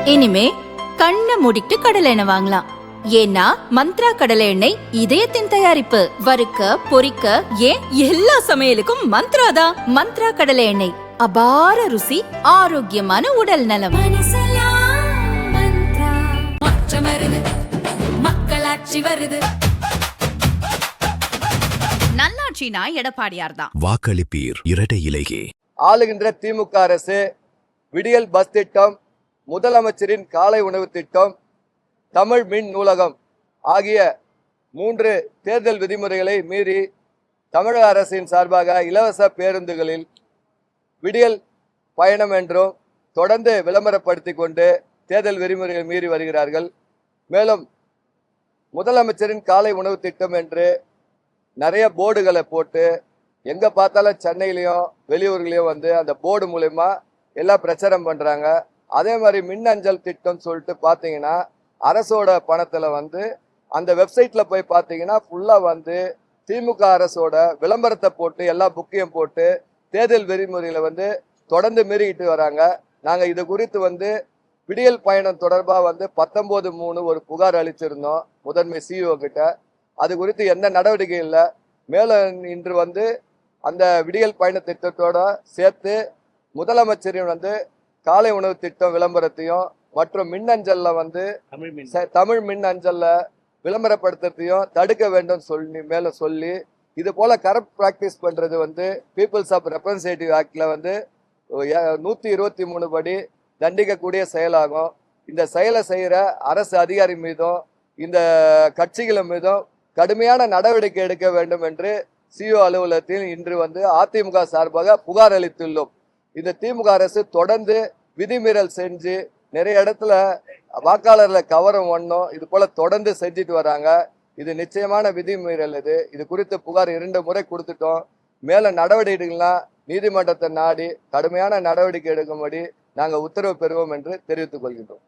இனிமே கண்ணை மூடிட்டு கடலை எண்ணெய் வாங்கலாம். ஏன்னா மந்த்ரா கடலை எண்ணெய் இதயத்தின் தயாரிப்பு. வறுக்க பொரிக்க ஏன் எல்லா சமையலுக்கும் மந்த்ரா தான். மந்த்ரா கடலை எண்ணெய், அபார ருசி, ஆரோக்கியமான உடல் நலம். மக்களாட்சி வருது. நல்லாட்சினா எடப்பாடியார் தான். வாக்களிப்பீர் இரட்டை இலையே. ஆளுகின்ற திமுக அரசு விடியல் பஸ் திட்டம், முதலமைச்சரின் காலை உணவு திட்டம், தமிழ் மின் நூலகம் ஆகிய 3 தேர்தல் விதிமுறைகளை மீறி தமிழக அரசின் சார்பாக இலவச பேருந்துகளில் விடியல் பயணம் என்றும் தொடர்ந்து விளம்பரப்படுத்தி கொண்டு தேர்தல் விதிமுறைகளை மீறி வருகிறார்கள். மேலும் முதலமைச்சரின் காலை உணவு திட்டம் என்று நிறைய போர்டுகளை போட்டு எங்கே பார்த்தாலும் சென்னையிலையும் வெளியூர்லேயும் அந்த போர்டு மூலயமா எல்லாம் பிரச்சாரம் பண்ணுறாங்க. அதே மாதிரி மின்னஞ்சல் திட்டம் சொல்லிட்டு பார்த்தீங்கன்னா அரசோட பணத்தில் அந்த வெப்சைட்டில் போய் பார்த்தீங்கன்னா ஃபுல்லாக திமுக அரசோட விளம்பரத்தை போட்டு எல்லா புக்கையும் போட்டு தேர்தல் விதிமுறையில் தொடர்ந்து மீறிக்கிட்டு வராங்க. நாங்கள் இது குறித்து விடியல் பயணம் தொடர்பாக 19/3 ஒரு புகார் அளிச்சிருந்தோம் முதன்மை சிஇஓ கிட்ட. அது குறித்து எந்த நடவடிக்கை இல்லை. மேலும் இன்று அந்த விடியல் பயண திட்டத்தோட சேர்த்து முதலமைச்சரின் காலை உணவு திட்டம் விளம்பரத்தையும் மற்றும் மின்னஞ்சல்ல தமிழ் மின்னஞ்சல்ல விளம்பரப்படுத்துறதையும் தடுக்க வேண்டும் சொல்லி இது போல கரப்ட் பிராக்டிஸ் பண்றது பீப்புள்ஸ் ஆஃப் ரெப்ரசன்டேட்டிவ் ஆக்ட்ல 123 படி தண்டிக்கக்கூடிய செயலாகும். இந்த செயலை செய்யற அரசு அதிகாரி மீதும் இந்த கட்சிகள் மீதும் கடுமையான நடவடிக்கை எடுக்க வேண்டும் என்று சிஓ அலுவலகத்தில் இன்று அதிமுக சார்பாக புகார் அளித்துள்ளோம். இந்த திமுக அரசு தொடர்ந்து விதிமீறல் செஞ்சு நிறைய இடத்துல வாக்காளர்களை கவரம் ஒன்றும் இது போல தொடர்ந்து செஞ்சுட்டு வராங்க. இது நிச்சயமான விதிமீறல். இது குறித்து புகார் 2 முறை கொடுத்துட்டோம். மேல நடவடிக்கைகள்லாம் நீதிமன்றத்தை நாடி கடுமையான நடவடிக்கை எடுக்கும்படி நாங்கள் உத்தரவு பெறுவோம் என்று தெரிவித்துக் கொள்கின்றோம்.